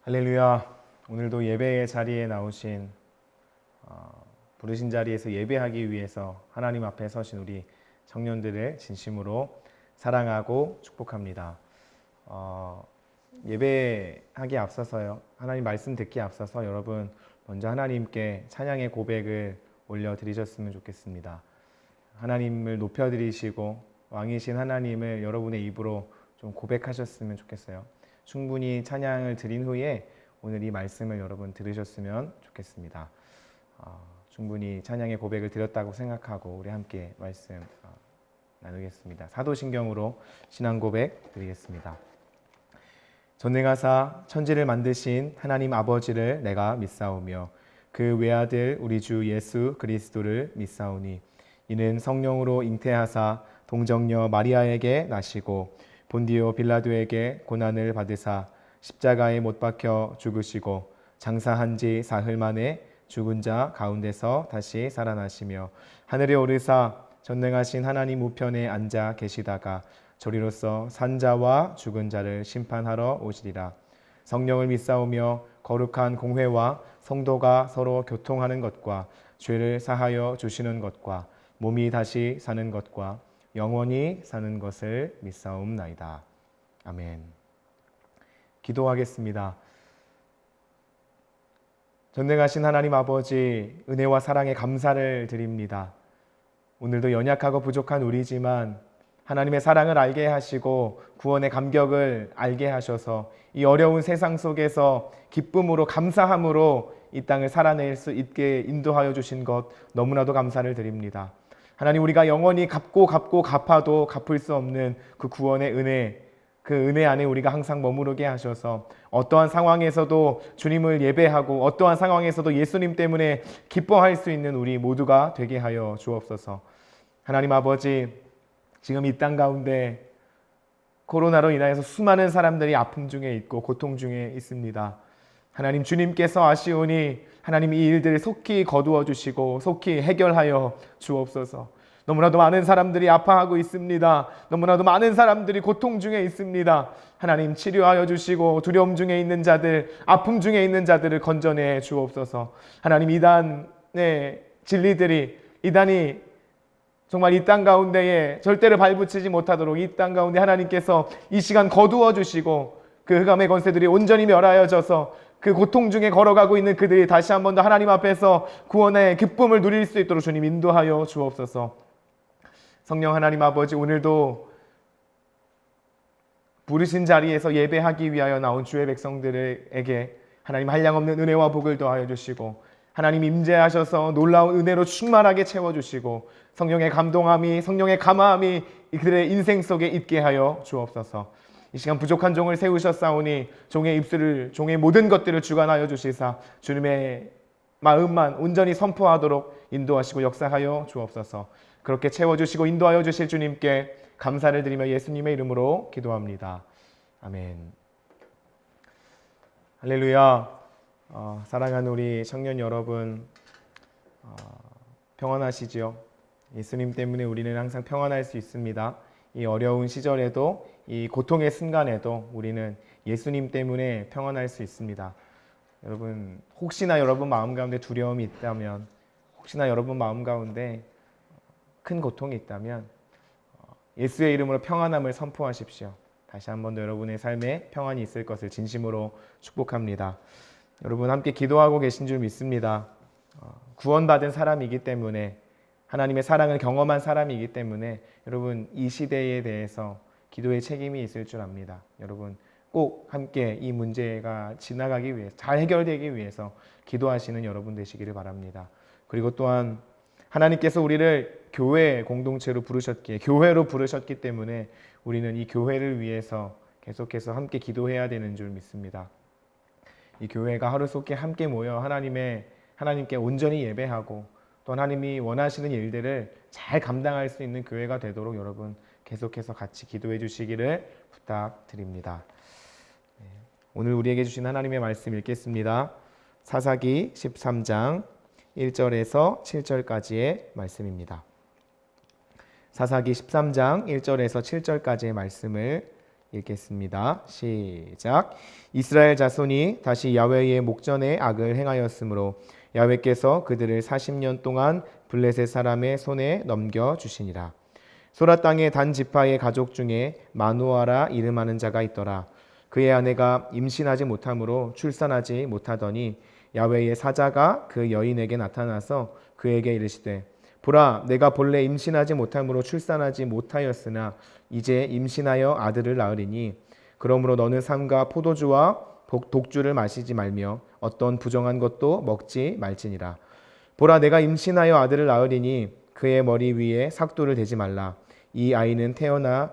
할렐루야. 오늘도 예배의 자리에 나오신 부르신 자리에서 예배하기 위해서 하나님 앞에 서신 우리 청년들을 진심으로 사랑하고 축복합니다. 예배하기 앞서서요, 하나님 말씀 듣기 앞서서 여러분 먼저 하나님께 찬양의 고백을 올려드리셨으면 좋겠습니다. 하나님을 높여드리시고 왕이신 하나님을 여러분의 입으로 좀 고백하셨으면 좋겠어요. 충분히 찬양을 드린 후에 오늘 이 말씀을 여러분 들으셨으면 좋겠습니다. 충분히 찬양의 고백을 드렸다고 생각하고 우리 함께 말씀 나누겠습니다. 사도신경으로 신앙 고백 드리겠습니다. 전능하사 천지를 만드신 하나님 아버지를 내가 믿사오며 그 외아들 우리 주 예수 그리스도를 믿사오니 이는 성령으로 잉태하사 동정녀 마리아에게 나시고 본디오 빌라도에게 고난을 받으사 십자가에 못 박혀 죽으시고 장사한 지 사흘 만에 죽은 자 가운데서 다시 살아나시며 하늘에 오르사 전능하신 하나님 우편에 앉아 계시다가 저리로서 산 자와 죽은 자를 심판하러 오시리라. 성령을 믿사오며 거룩한 공회와 성도가 서로 교통하는 것과 죄를 사하여 주시는 것과 몸이 다시 사는 것과 영원히 사는 것을 믿사옵나이다. 아멘. 기도하겠습니다. 전능하신 하나님 아버지, 은혜와 사랑에 감사를 드립니다. 오늘도 연약하고 부족한 우리지만 하나님의 사랑을 알게 하시고 구원의 감격을 알게 하셔서 이 어려운 세상 속에서 기쁨으로 감사함으로 이 땅을 살아낼 수 있게 인도하여 주신 것 너무나도 감사를 드립니다. 하나님, 우리가 영원히 갚고 갚아도 갚을 수 없는 그 구원의 은혜, 그 은혜 안에 우리가 항상 머무르게 하셔서 어떠한 상황에서도 주님을 예배하고 어떠한 상황에서도 예수님 때문에 기뻐할 수 있는 우리 모두가 되게 하여 주옵소서. 하나님 아버지, 지금 이 땅 가운데 코로나로 인하여서 수많은 사람들이 아픔 중에 있고 고통 중에 있습니다. 하나님, 주님께서 아시오니 하나님 이 일들을 속히 거두어 주시고 속히 해결하여 주옵소서. 너무나도 많은 사람들이 아파하고 있습니다. 너무나도 많은 사람들이 고통 중에 있습니다. 하나님, 치료하여 주시고 두려움 중에 있는 자들, 아픔 중에 있는 자들을 건져내 주옵소서. 하나님, 이단의 진리들이, 이단이 정말 이 땅 가운데에 절대로 발붙이지 못하도록 이 땅 가운데 하나님께서 이 시간 거두어 주시고 그 흑암의 권세들이 온전히 멸하여져서 그 고통 중에 걸어가고 있는 그들이 다시 한 번 더 하나님 앞에서 구원의 기쁨을 누릴 수 있도록 주님 인도하여 주옵소서. 성령 하나님 아버지, 오늘도 부르신 자리에서 예배하기 위하여 나온 주의 백성들에게 하나님 한량없는 은혜와 복을 더하여 주시고 하나님 임재하셔서 놀라운 은혜로 충만하게 채워주시고 성령의 감동함이, 성령의 감화함이 그들의 인생 속에 있게 하여 주옵소서. 이 시간 부족한 종을 세우셨사오니 종의 입술을, 종의 모든 것들을 주관하여 주시사 주님의 마음만 온전히 선포하도록 인도하시고 역사하여 주옵소서. 그렇게 채워주시고 인도하여 주실 주님께 감사를 드리며 예수님의 이름으로 기도합니다. 아멘. 할렐루야. 사랑하는 우리 청년 여러분, 평안하시지요? 예수님 때문에 우리는 항상 평안할 수 있습니다. 이 어려운 시절에도, 이 고통의 순간에도 우리는 예수님 때문에 평안할 수 있습니다. 여러분, 혹시나 여러분 마음 가운데 두려움이 있다면, 혹시나 여러분 마음 가운데 큰 고통이 있다면 예수의 이름으로 평안함을 선포하십시오. 다시 한 번 더 여러분의 삶에 평안이 있을 것을 진심으로 축복합니다. 여러분 함께 기도하고 계신 줄 믿습니다. 구원받은 사람이기 때문에, 하나님의 사랑을 경험한 사람이기 때문에 여러분 이 시대에 대해서 기도의 책임이 있을 줄 압니다. 여러분 꼭 함께 이 문제가 지나가기 위해서, 잘 해결되기 위해서 기도하시는 여러분 되시기를 바랍니다. 그리고 또한 하나님께서 우리를 교회 공동체로 부르셨기에, 교회로 부르셨기 때문에 우리는 이 교회를 위해서 계속해서 함께 기도해야 되는 줄 믿습니다. 이 교회가 하루속히 함께 모여 하나님께 온전히 예배하고 또 하나님이 원하시는 일들을 잘 감당할 수 있는 교회가 되도록 여러분 계속해서 같이 기도해 주시기를 부탁드립니다. 오늘 우리에게 주신 하나님의 말씀 읽겠습니다. 사사기 13장 1절에서 7절까지의 말씀입니다. 사사기 13장 1절에서 7절까지의 말씀을 읽겠습니다. 시작. 이스라엘 자손이 다시 야훼의 목전에 악을 행하였으므로 야훼께서 그들을 40년 동안 블레셋 사람의 손에 넘겨주시니라. 소라 땅의 단 지파의 가족 중에 마누아라 이름하는 자가 있더라. 그의 아내가 임신하지 못하므로 출산하지 못하더니 야훼의 사자가 그 여인에게 나타나서 그에게 이르시되 보라, 내가 본래 임신하지 못함으로 출산하지 못하였으나 이제 임신하여 아들을 낳으리니 그러므로 너는 삼가 포도주와 독주를 마시지 말며 어떤 부정한 것도 먹지 말지니라. 보라, 내가 임신하여 아들을 낳으리니 그의 머리 위에 삭도를 대지 말라. 이 아이는 태어나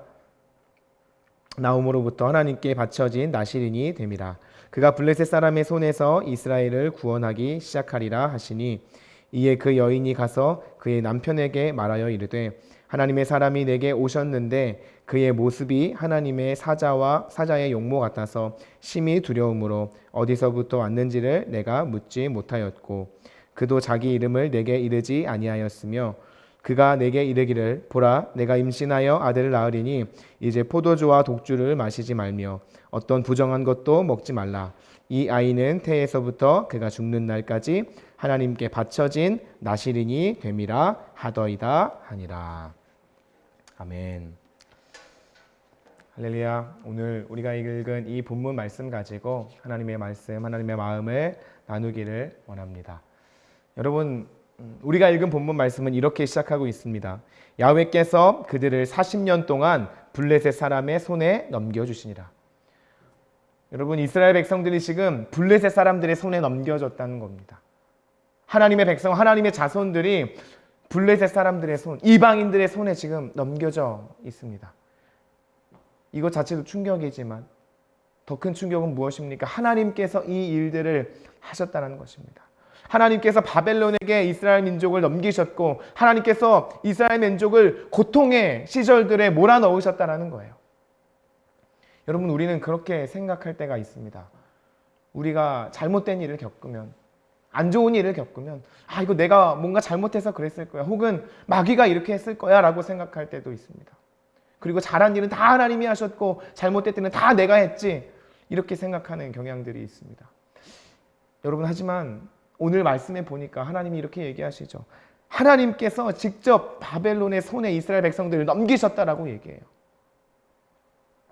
나옴으로부터 하나님께 바쳐진 나실인이 됨이라. 그가 블레셋 사람의 손에서 이스라엘을 구원하기 시작하리라 하시니 이에 그 여인이 가서 그의 남편에게 말하여 이르되 하나님의 사람이 내게 오셨는데 그의 모습이 하나님의 사자의 용모 같아서 심히 두려움으로 어디서부터 왔는지를 내가 묻지 못하였고 그도 자기 이름을 내게 이르지 아니하였으며 그가 내게 이르기를 보라, 내가 임신하여 아들을 낳으리니 이제 포도주와 독주를 마시지 말며 어떤 부정한 것도 먹지 말라. 이 아이는 태에서부터 그가 죽는 날까지 하나님께 바쳐진 나실인이 됨이라 하더이다 하니라. 아멘. 할렐루야. 오늘 우리가 읽은 이 본문 말씀 가지고 하나님의 말씀, 하나님의 마음을 나누기를 원합니다. 여러분, 우리가 읽은 본문 말씀은 이렇게 시작하고 있습니다. 야훼께서 그들을 40년 동안 블레셋 사람의 손에 넘겨주시니라. 여러분, 이스라엘 백성들이 지금 블레셋 사람들의 손에 넘겨졌다는 겁니다. 하나님의 백성, 하나님의 자손들이 블레셋 사람들의 손, 이방인들의 손에 지금 넘겨져 있습니다. 이것 자체도 충격이지만 더 큰 충격은 무엇입니까? 하나님께서 이 일들을 하셨다는 것입니다. 하나님께서 바벨론에게 이스라엘 민족을 넘기셨고 하나님께서 이스라엘 민족을 고통의 시절들에 몰아넣으셨다는 거예요. 여러분, 우리는 그렇게 생각할 때가 있습니다. 우리가 잘못된 일을 겪으면, 안 좋은 일을 겪으면 이거 내가 뭔가 잘못해서 그랬을 거야, 혹은 마귀가 이렇게 했을 거야 라고 생각할 때도 있습니다. 그리고 잘한 일은 다 하나님이 하셨고 잘못된 일은 다 내가 했지, 이렇게 생각하는 경향들이 있습니다. 여러분, 하지만 오늘 말씀에 보니까 하나님이 이렇게 얘기하시죠. 하나님께서 직접 바벨론의 손에 이스라엘 백성들을 넘기셨다라고 얘기해요.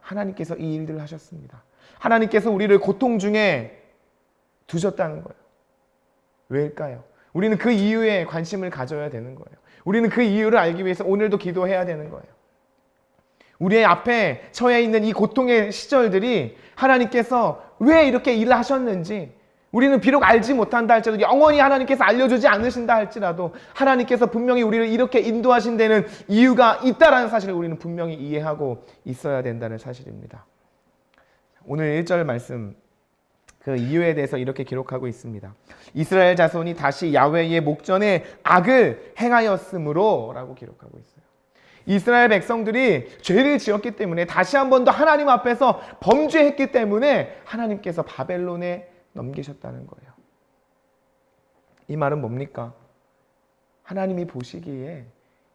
하나님께서 이 일들을 하셨습니다. 하나님께서 우리를 고통 중에 두셨다는 거예요. 왜일까요? 우리는 그 이유에 관심을 가져야 되는 거예요. 우리는 그 이유를 알기 위해서 오늘도 기도해야 되는 거예요. 우리의 앞에 처해 있는 이 고통의 시절들이 하나님께서 왜 이렇게 일을 하셨는지, 우리는 비록 알지 못한다 할지라도, 영원히 하나님께서 알려주지 않으신다 할지라도 하나님께서 분명히 우리를 이렇게 인도하신 데는 이유가 있다라는 사실을 우리는 분명히 이해하고 있어야 된다는 사실입니다. 오늘 1절 말씀, 그 이유에 대해서 이렇게 기록하고 있습니다. 이스라엘 자손이 다시 야훼의 목전에 악을 행하였으므로 라고 기록하고 있어요. 이스라엘 백성들이 죄를 지었기 때문에, 다시 한 번 더 하나님 앞에서 범죄했기 때문에 하나님께서 바벨론에 넘기셨다는 거예요. 이 말은 뭡니까? 하나님이 보시기에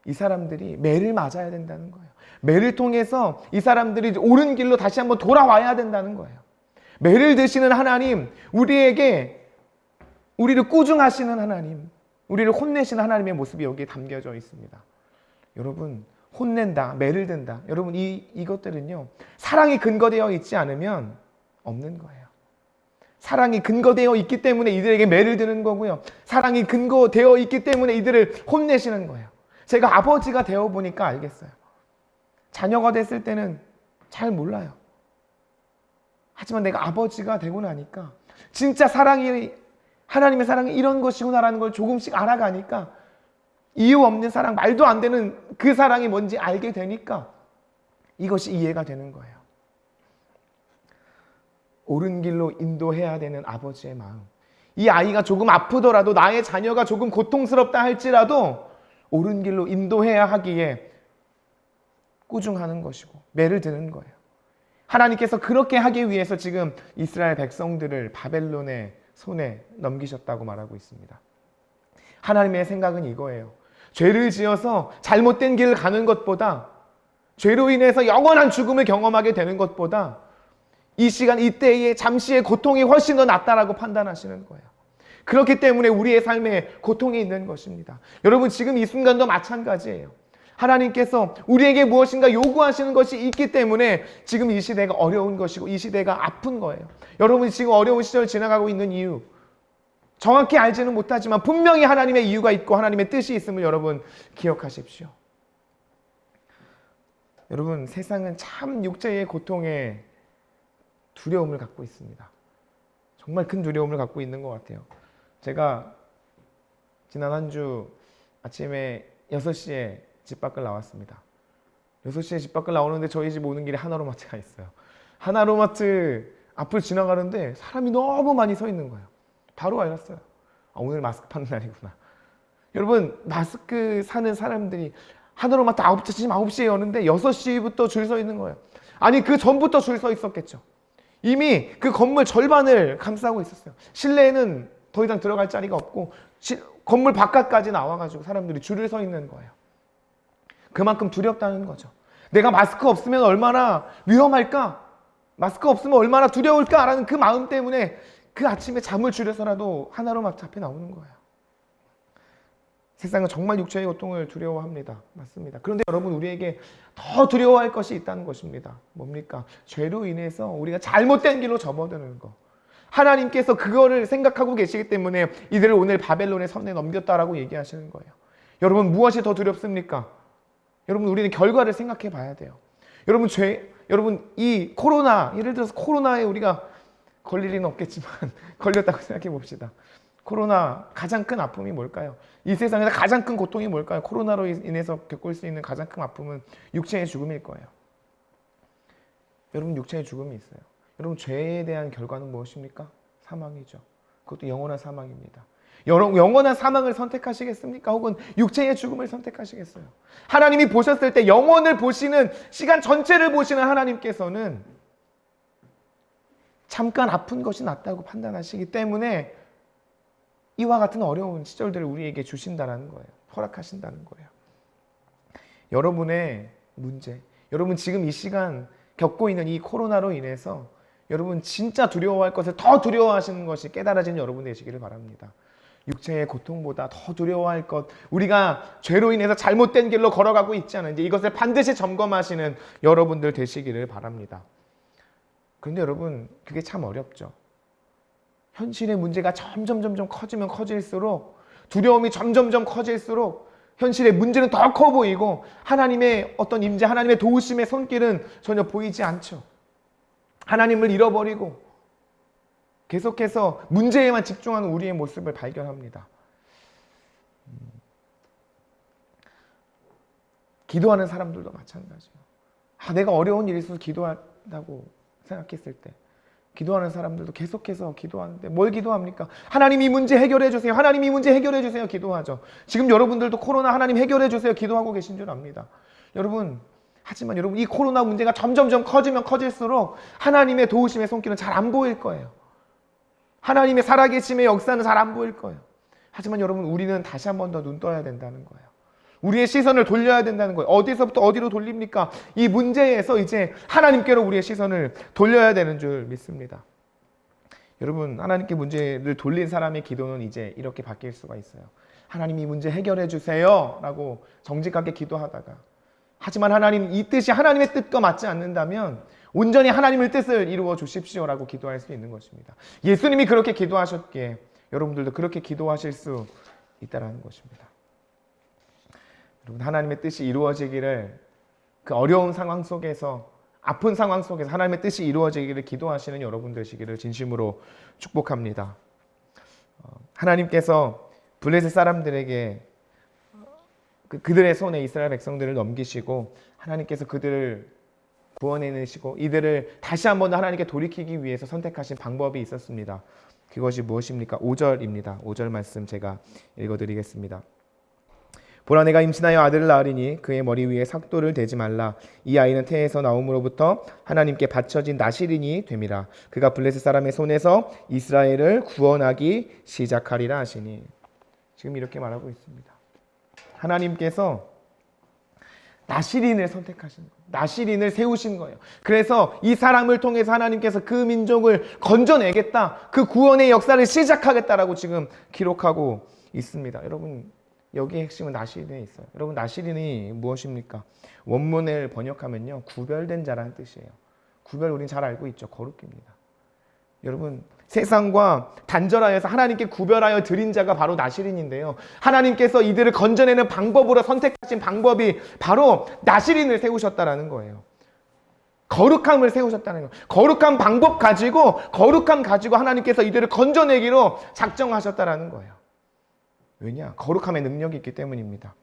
이 사람들이 매를 맞아야 된다는 거예요. 매를 통해서 이 사람들이 옳은 길로 다시 한번 돌아와야 된다는 거예요. 매를 드시는 하나님, 우리에게 우리를 꾸중하시는 하나님, 우리를 혼내시는 하나님의 모습이 여기에 담겨져 있습니다. 여러분, 혼낸다, 매를 든다, 여러분, 이것들은요 사랑이 근거되어 있지 않으면 없는 거예요. 사랑이 근거되어 있기 때문에 이들에게 매를 드는 거고요, 사랑이 근거되어 있기 때문에 이들을 혼내시는 거예요. 제가 아버지가 되어 보니까 알겠어요. 자녀가 됐을 때는 잘 몰라요. 하지만 내가 아버지가 되고 나니까 진짜 사랑이, 하나님의 사랑이 이런 것이구나라는 걸 조금씩 알아가니까, 이유 없는 사랑, 말도 안 되는 그 사랑이 뭔지 알게 되니까 이것이 이해가 되는 거예요. 옳은 길로 인도해야 되는 아버지의 마음, 이 아이가 조금 아프더라도, 나의 자녀가 조금 고통스럽다 할지라도 옳은 길로 인도해야 하기에 꾸중하는 것이고 매를 드는 거예요. 하나님께서 그렇게 하기 위해서 지금 이스라엘 백성들을 바벨론의 손에 넘기셨다고 말하고 있습니다. 하나님의 생각은 이거예요. 죄를 지어서 잘못된 길을 가는 것보다 죄로 인해서 영원한 죽음을 경험하게 되는 것보다 이 시간 이때의 잠시의 고통이 훨씬 더 낫다라고 판단하시는 거예요. 그렇기 때문에 우리의 삶에 고통이 있는 것입니다. 여러분 지금 이 순간도 마찬가지예요. 하나님께서 우리에게 무엇인가 요구하시는 것이 있기 때문에 지금 이 시대가 어려운 것이고 이 시대가 아픈 거예요. 여러분이 지금 어려운 시절 지나가고 있는 이유 정확히 알지는 못하지만 분명히 하나님의 이유가 있고 하나님의 뜻이 있음을 여러분 기억하십시오. 여러분 세상은 참 육체의 고통에 두려움을 갖고 있습니다. 정말 큰 두려움을 갖고 있는 것 같아요. 제가 지난 한 주 아침에 6시에 집 밖을 나왔습니다. 6시에 집 밖을 나오는데 저희 집 오는 길에 하나로마트가 있어요. 하나로마트 앞을 지나가는데 사람이 너무 많이 서 있는 거예요. 바로 알았어요. 아, 오늘 마스크 파는 날이구나. 여러분 마스크 사는 사람들이 하나로마트 아침 9시에 여는데 6시부터 줄 서 있는 거예요. 아니 그 전부터 줄 서 있었겠죠. 이미 그 건물 절반을 감싸고 있었어요. 실내에는 더 이상 들어갈 자리가 없고 건물 바깥까지 나와가지고 사람들이 줄을 서 있는 거예요. 그만큼 두렵다는 거죠. 내가 마스크 없으면 얼마나 위험할까? 마스크 없으면 얼마나 두려울까라는 그 마음 때문에 그 아침에 잠을 줄여서라도 하나로마트 앞에 나오는 거예요. 세상은 정말 육체의 고통을 두려워합니다. 맞습니다. 그런데 여러분 우리에게 더 두려워할 것이 있다는 것입니다. 뭡니까? 죄로 인해서 우리가 잘못된 길로 접어드는 거. 하나님께서 그거를 생각하고 계시기 때문에 이들을 오늘 바벨론의 손에 넘겼다라고 얘기하시는 거예요. 여러분 무엇이 더 두렵습니까? 여러분 우리는 결과를 생각해 봐야 돼요. 여러분 이 코로나, 예를 들어서 코로나에 우리가 걸릴 일은 없겠지만 걸렸다고 생각해 봅시다. 코로나 가장 큰 아픔이 뭘까요? 이 세상에서 가장 큰 고통이 뭘까요? 코로나로 인해서 겪을 수 있는 가장 큰 아픔은 육체의 죽음일 거예요. 여러분 육체의 죽음이 있어요. 여러분 죄에 대한 결과는 무엇입니까? 사망이죠. 그것도 영원한 사망입니다. 영원한 사망을 선택하시겠습니까? 혹은 육체의 죽음을 선택하시겠어요? 하나님이 보셨을 때 영원을 보시는 시간 전체를 보시는 하나님께서는 잠깐 아픈 것이 낫다고 판단하시기 때문에 이와 같은 어려운 시절들을 우리에게 주신다는 거예요. 허락하신다는 거예요. 여러분의 문제, 여러분 지금 이 시간 겪고 있는 이 코로나로 인해서 여러분 진짜 두려워할 것을 더 두려워하시는 것이 깨달아지는 여러분 되시기를 바랍니다. 육체의 고통보다 더 두려워할 것, 우리가 죄로 인해서 잘못된 길로 걸어가고 있지 않은지 이것을 반드시 점검하시는 여러분들 되시기를 바랍니다. 그런데 여러분 그게 참 어렵죠. 현실의 문제가 점점 커지면 커질수록 두려움이 점점 커질수록 현실의 문제는 더 커 보이고 하나님의 어떤 임재, 하나님의 도우심의 손길은 전혀 보이지 않죠. 하나님을 잃어버리고 계속해서 문제에만 집중하는 우리의 모습을 발견합니다. 기도하는 사람들도 마찬가지예요. 내가 어려운 일이 있어서 기도한다고 생각했을 때 기도하는 사람들도 계속해서 기도하는데 뭘 기도합니까? 하나님 이 문제 해결해 주세요. 하나님 이 문제 해결해 주세요. 기도하죠. 지금 여러분들도 코로나 하나님 해결해 주세요. 기도하고 계신 줄 압니다. 하지만 여러분 이 코로나 문제가 점점 커지면 커질수록 하나님의 도우심의 손길은 잘 안 보일 거예요. 하나님의 살아계심의 역사는 잘 안 보일 거예요. 하지만 여러분 우리는 다시 한 번 더 눈 떠야 된다는 거예요. 우리의 시선을 돌려야 된다는 거예요. 어디서부터 어디로 돌립니까? 이 문제에서 이제 하나님께로 우리의 시선을 돌려야 되는 줄 믿습니다. 여러분 하나님께 문제를 돌린 사람의 기도는 이제 이렇게 바뀔 수가 있어요. 하나님 이 문제 해결해 주세요 라고 정직하게 기도하다가 하지만 하나님 이 뜻이 하나님의 뜻과 맞지 않는다면 온전히 하나님의 뜻을 이루어 주십시오라고 기도할 수 있는 것입니다. 예수님이 그렇게 기도하셨기에 여러분들도 그렇게 기도하실 수 있다는 것입니다. 여러분 하나님의 뜻이 이루어지기를 그 어려운 상황 속에서 아픈 상황 속에서 하나님의 뜻이 이루어지기를 기도하시는 여러분 되시기를 진심으로 축복합니다. 하나님께서 블레셋 사람들에게 그들의 손에 이스라엘 백성들을 넘기시고 하나님께서 그들을 구원해내시고 이들을 다시 한 번 더 하나님께 돌이키기 위해서 선택하신 방법이 있었습니다. 그것이 무엇입니까? 5절입니다. 5절 말씀 제가 읽어드리겠습니다. 보라 내가 임신하여 아들을 낳으리니 그의 머리 위에 삭도를 대지 말라. 이 아이는 태에서 나옴으로부터 하나님께 바쳐진 나실인이 됨이라. 그가 블레셋 사람의 손에서 이스라엘을 구원하기 시작하리라 하시니. 지금 이렇게 말하고 있습니다. 하나님께서 나실인을 선택하신 거예요. 나시린을 세우신 거예요. 그래서 이 사람을 통해서 하나님께서 그 민족을 건져내겠다. 그 구원의 역사를 시작하겠다라고 지금 기록하고 있습니다. 여러분, 여기의 핵심은 나시린에 있어요. 여러분, 나시린이 무엇입니까? 원문을 번역하면요, 구별된 자라는 뜻이에요. 구별, 우린 잘 알고 있죠. 거룩입니다. 여러분, 세상과 단절하여서 하나님께 구별하여 드린 자가 바로 나시린인데요, 하나님께서 이들을 건져내는 방법으로 선택하신 방법이 바로 나시린을 세우셨다라는 거예요. 거룩함을 세우셨다는 거예요. 거룩한 방법 가지고, 거룩함 가지고 하나님께서 이들을 건져내기로 작정하셨다라는 거예요. 왜냐? 거룩함의 능력이 있기 때문입니다.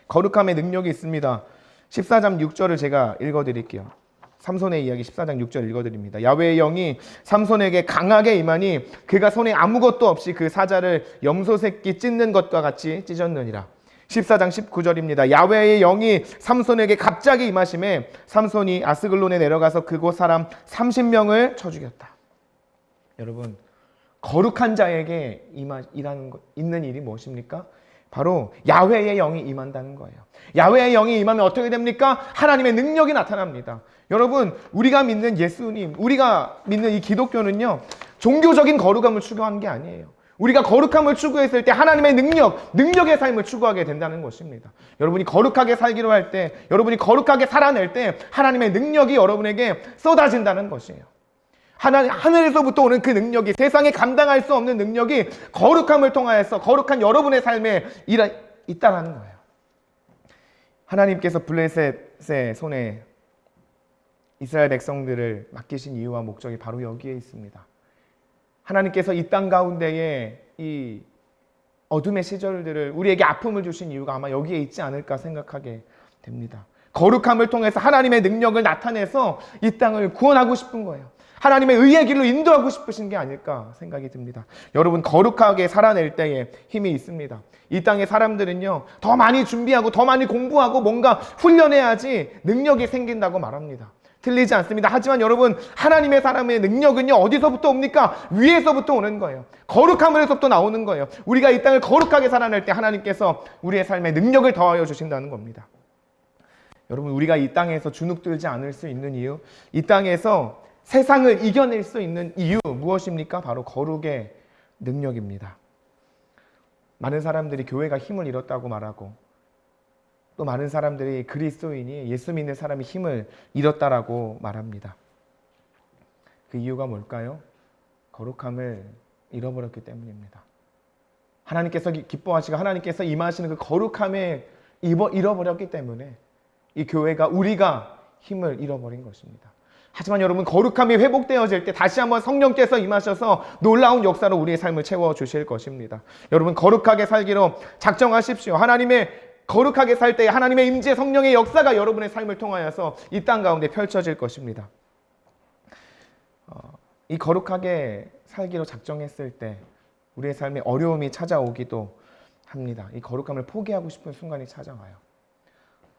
거룩함의 능력이 있습니다. 14장 6절을 제가 읽어드릴게요. 삼손의 이야기 14장 6절 읽어드립니다. 야훼의 영이 삼손에게 강하게 임하니 그가 손에 아무것도 없이 그 사자를 염소 새끼 찢는 것과 같이 찢었느니라. 14장 19절입니다. 야훼의 영이 삼손에게 갑자기 임하심에 삼손이 아스글론에 내려가서 그곳 사람 30명을 쳐 죽였다. 여러분, 거룩한 자에게 있는 일이 무엇입니까? 바로 야훼의 영이 임한다는 거예요. 야훼의 영이 임하면 어떻게 됩니까? 하나님의 능력이 나타납니다. 여러분, 우리가 믿는 예수님, 우리가 믿는 이 기독교는요, 종교적인 거룩함을 추구하는 게 아니에요. 우리가 거룩함을 추구했을 때 하나님의 능력의 삶을 추구하게 된다는 것입니다. 여러분이 거룩하게 살기로 할 때, 여러분이 거룩하게 살아낼 때 하나님의 능력이 여러분에게 쏟아진다는 것이에요. 하늘에서부터 오는 그 능력이, 세상에 감당할 수 없는 능력이 거룩함을 통하여서 거룩한 여러분의 삶에 있다라는 거예요. 하나님께서 블레셋의 손에 이스라엘 백성들을 맡기신 이유와 목적이 바로 여기에 있습니다. 하나님께서 이 땅 가운데에 이 어둠의 시절들을, 우리에게 아픔을 주신 이유가 아마 여기에 있지 않을까 생각하게 됩니다. 거룩함을 통해서 하나님의 능력을 나타내서 이 땅을 구원하고 싶은 거예요. 하나님의 의의 길로 인도하고 싶으신 게 아닐까 생각이 듭니다. 여러분, 거룩하게 살아낼 때에 힘이 있습니다. 이 땅의 사람들은요, 더 많이 준비하고 더 많이 공부하고 뭔가 훈련해야지 능력이 생긴다고 말합니다. 틀리지 않습니다. 하지만 여러분, 하나님의 사람의 능력은요, 어디서부터 옵니까? 위에서부터 오는 거예요. 거룩함으로부터 나오는 거예요. 우리가 이 땅을 거룩하게 살아낼 때 하나님께서 우리의 삶에 능력을 더하여 주신다는 겁니다. 여러분, 우리가 이 땅에서 주눅들지 않을 수 있는 이유, 이 땅에서 세상을 이겨낼 수 있는 이유 무엇입니까? 바로 거룩의 능력입니다. 많은 사람들이 교회가 힘을 잃었다고 말하고, 또 많은 사람들이 그리스도인이, 예수 믿는 사람이 힘을 잃었다라고 말합니다. 그 이유가 뭘까요? 거룩함을 잃어버렸기 때문입니다. 하나님께서 기뻐하시고 하나님께서 임하시는 그 거룩함에 잃어버렸기 때문에 이 교회가, 우리가 힘을 잃어버린 것입니다. 하지만 여러분, 거룩함이 회복되어질 때 다시 한번 성령께서 임하셔서 놀라운 역사로 우리의 삶을 채워주실 것입니다. 여러분, 거룩하게 살기로 작정하십시오. 거룩하게 살 때 하나님의 임재, 성령의 역사가 여러분의 삶을 통하여서 이 땅 가운데 펼쳐질 것입니다. 이 거룩하게 살기로 작정했을 때 우리의 삶에 어려움이 찾아오기도 합니다. 이 거룩함을 포기하고 싶은 순간이 찾아와요.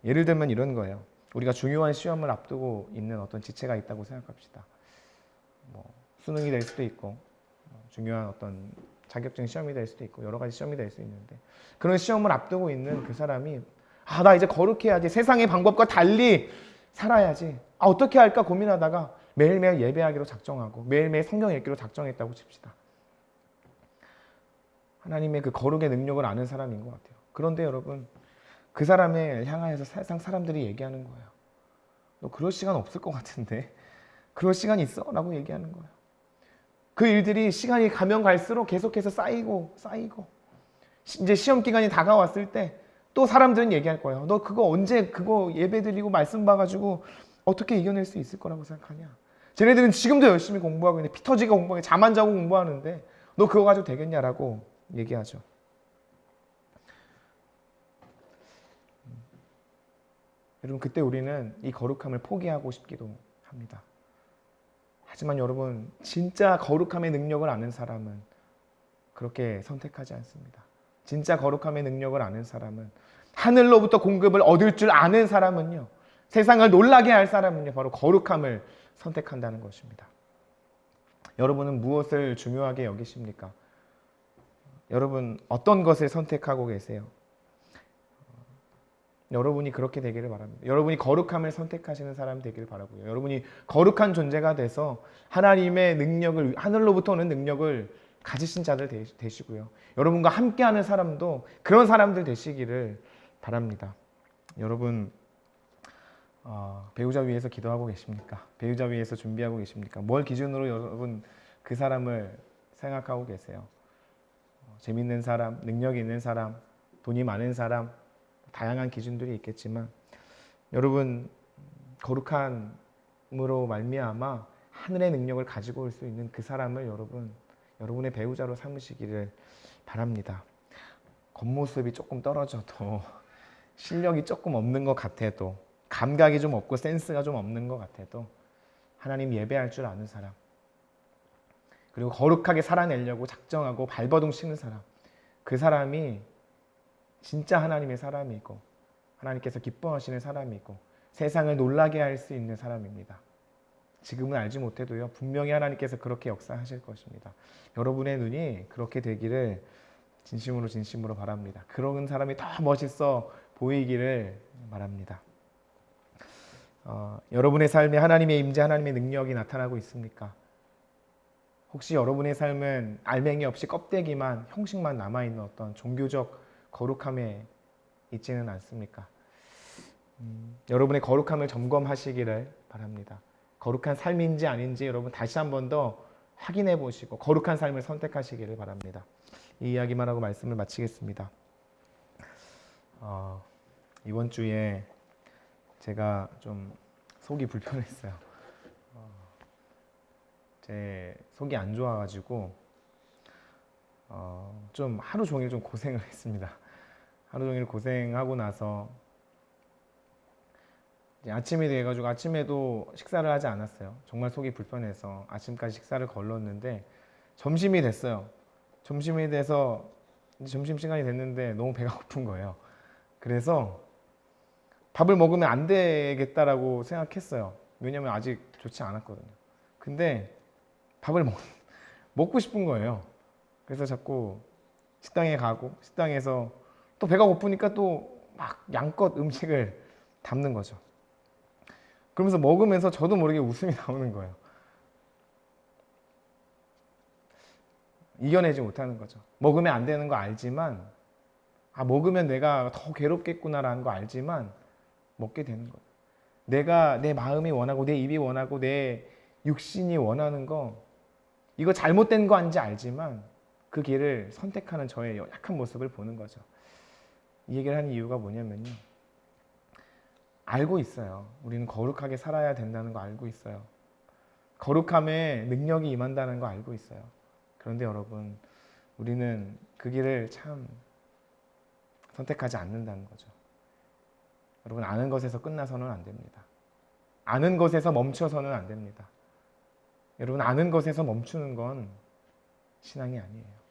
예를 들면 이런 거예요. 우리가 중요한 시험을 앞두고 있는 어떤 지체가 있다고 생각합시다. 수능이 될 수도 있고, 중요한 어떤 자격증 시험이 될 수도 있고, 여러 가지 시험이 될 수 있는데, 그런 시험을 앞두고 있는 그 사람이, 나 이제 거룩해야지, 세상의 방법과 달리 살아야지, 어떻게 할까 고민하다가 매일매일 예배하기로 작정하고 매일매일 성경 읽기로 작정했다고 칩시다. 하나님의 그 거룩의 능력을 아는 사람인 것 같아요. 그런데 여러분, 그 사람을 향하여서 세상 사람들이 얘기하는 거예요. 너 그럴 시간 없을 것 같은데, 그럴 시간 있어? 라고 얘기하는 거예요. 그 일들이 시간이 가면 갈수록 계속해서 쌓이고 이제 시험 기간이 다가왔을 때 또 사람들은 얘기할 거예요. 너 그거 언제 그거 예배 드리고 말씀 봐가지고 어떻게 이겨낼 수 있을 거라고 생각하냐? 쟤네들은 지금도 열심히 공부하고 있는데, 피 터지게 공부하고 잠 안 자고 공부하는데 너 그거 가지고 되겠냐라고 얘기하죠. 여러분, 그때 우리는 이 거룩함을 포기하고 싶기도 합니다. 하지만 여러분, 진짜 거룩함의 능력을 아는 사람은 그렇게 선택하지 않습니다. 진짜 거룩함의 능력을 아는 사람은, 하늘로부터 공급을 얻을 줄 아는 사람은요, 세상을 놀라게 할 사람은요, 바로 거룩함을 선택한다는 것입니다. 여러분은 무엇을 중요하게 여기십니까? 여러분, 어떤 것을 선택하고 계세요? 여러분이 그렇게 되기를 바랍니다. 여러분이 거룩함을 선택하시는 사람 되기를 바라고요. 여러분이 거룩한 존재가 돼서 하나님의 능력을, 하늘로부터 오는 능력을 가지신 자들 되시고요. 여러분과 함께하는 사람도 그런 사람들 되시기를 바랍니다. 여러분 배우자 위해서 기도하고 계십니까? 배우자 위해서 준비하고 계십니까? 뭘 기준으로 여러분 그 사람을 생각하고 계세요? 재밌는 사람, 능력 있는 사람, 돈이 많은 사람, 다양한 기준들이 있겠지만 여러분 거룩함으로 말미암아 하늘의 능력을 가지고 올 수 있는 그 사람을 여러분의 배우자로 삼으시기를 바랍니다. 겉모습이 조금 떨어져도 실력이 조금 없는 것 같아도 감각이 좀 없고 센스가 좀 없는 것 같아도 하나님 예배할 줄 아는 사람, 그리고 거룩하게 살아내려고 작정하고 발버둥 치는 사람, 그 사람이 진짜 하나님의 사람이고 하나님께서 기뻐하시는 사람이고 세상을 놀라게 할 수 있는 사람입니다. 지금은 알지 못해도요, 분명히 하나님께서 그렇게 역사하실 것입니다. 여러분의 눈이 그렇게 되기를 진심으로 바랍니다. 그런 사람이 더 멋있어 보이기를 바랍니다. 여러분의 삶에 하나님의 임재, 하나님의 능력이 나타나고 있습니까? 혹시 여러분의 삶은 알맹이 없이 껍데기만, 형식만 남아있는 어떤 종교적 거룩함에 있지는 않습니까? 여러분의 거룩함을 점검하시기를 바랍니다. 거룩한 삶인지 아닌지 여러분 다시 한 번 더 확인해 보시고 거룩한 삶을 선택하시기를 바랍니다. 이 이야기만 하고 말씀을 마치겠습니다. 이번 주에 제가 좀 속이 불편했어요. 제 속이 안 좋아가지고 좀 하루 종일 좀 고생을 했습니다. 하루 종일 고생하고 나서 이제 아침이 돼가지고 아침에도 식사를 하지 않았어요. 정말 속이 불편해서 아침까지 식사를 걸렀는데 점심이 됐어요. 점심이 돼서 점심시간이 됐는데 너무 배가 고픈 거예요. 그래서 밥을 먹으면 안 되겠다라고 생각했어요. 왜냐면 아직 좋지 않았거든요. 근데 밥을 먹고 싶은 거예요. 그래서 자꾸 식당에 가고 식당에서 또 배가 고프니까 또 막 양껏 음식을 담는 거죠. 그러면서 먹으면서 저도 모르게 웃음이 나오는 거예요. 이겨내지 못하는 거죠. 먹으면 안 되는 거 알지만 먹으면 내가 더 괴롭겠구나라는 거 알지만 먹게 되는 거예요. 내가 내 마음이 원하고 내 입이 원하고 내 육신이 원하는 거, 이거 잘못된 거 아닌지 알지만 그 길을 선택하는 저의 연약한 모습을 보는 거죠. 이 얘기를 하는 이유가 뭐냐면요, 알고 있어요. 우리는 거룩하게 살아야 된다는 거 알고 있어요. 거룩함에 능력이 임한다는 거 알고 있어요. 그런데 여러분, 우리는 그 길을 참 선택하지 않는다는 거죠. 여러분, 아는 것에서 끝나서는 안 됩니다. 아는 것에서 멈춰서는 안 됩니다. 여러분, 아는 것에서 멈추는 건 신앙이 아니에요.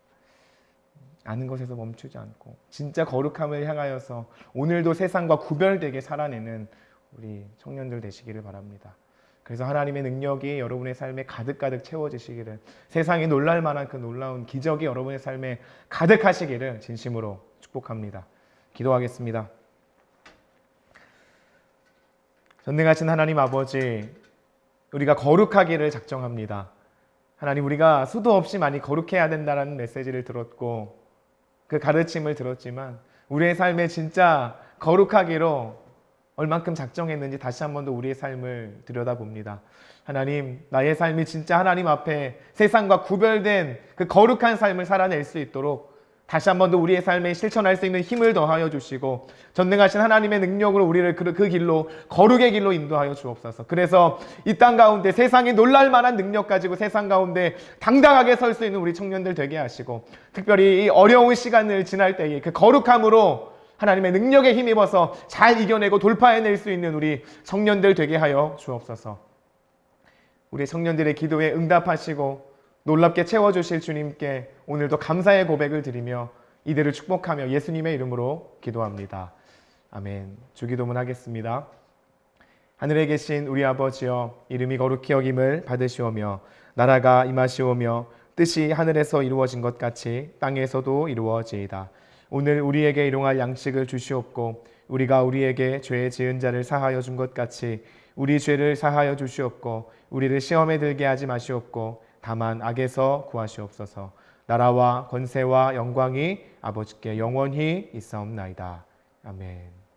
아는 것에서 멈추지 않고 진짜 거룩함을 향하여서 오늘도 세상과 구별되게 살아내는 우리 청년들 되시기를 바랍니다. 그래서 하나님의 능력이 여러분의 삶에 가득가득 채워지시기를, 세상이 놀랄 만한 그 놀라운 기적이 여러분의 삶에 가득하시기를 진심으로 축복합니다. 기도하겠습니다. 전능하신 하나님 아버지, 우리가 거룩하기를 작정합니다. 하나님, 우리가 수도 없이 많이 거룩해야 된다는 메시지를 들었고 그 가르침을 들었지만 우리의 삶에 진짜 거룩하기로 얼만큼 작정했는지 다시 한 번 더 우리의 삶을 들여다봅니다. 하나님, 나의 삶이 진짜 하나님 앞에 세상과 구별된 그 거룩한 삶을 살아낼 수 있도록 다시 한 번 더 우리의 삶에 실천할 수 있는 힘을 더하여 주시고 전능하신 하나님의 능력으로 우리를 그 길로, 거룩의 길로 인도하여 주옵소서. 그래서 이 땅 가운데 세상이 놀랄 만한 능력 가지고 세상 가운데 당당하게 설 수 있는 우리 청년들 되게 하시고, 특별히 이 어려운 시간을 지날 때에 그 거룩함으로 하나님의 능력에 힘입어서 잘 이겨내고 돌파해낼 수 있는 우리 청년들 되게 하여 주옵소서. 우리 청년들의 기도에 응답하시고 놀랍게 채워주실 주님께 오늘도 감사의 고백을 드리며 이들을 축복하며 예수님의 이름으로 기도합니다. 아멘. 주기도문 하겠습니다. 하늘에 계신 우리 아버지여, 이름이 거룩히 여김을 받으시오며 나라가 임하시오며 뜻이 하늘에서 이루어진 것 같이 땅에서도 이루어지이다. 오늘 우리에게 일용할 양식을 주시옵고 우리가 우리에게 죄 지은 자를 사하여 준 것 같이 우리 죄를 사하여 주시옵고 우리를 시험에 들게 하지 마시옵고 다만 악에서 구하시옵소서. 나라와 권세와 영광이 아버지께 영원히 있사옵나이다. 아멘.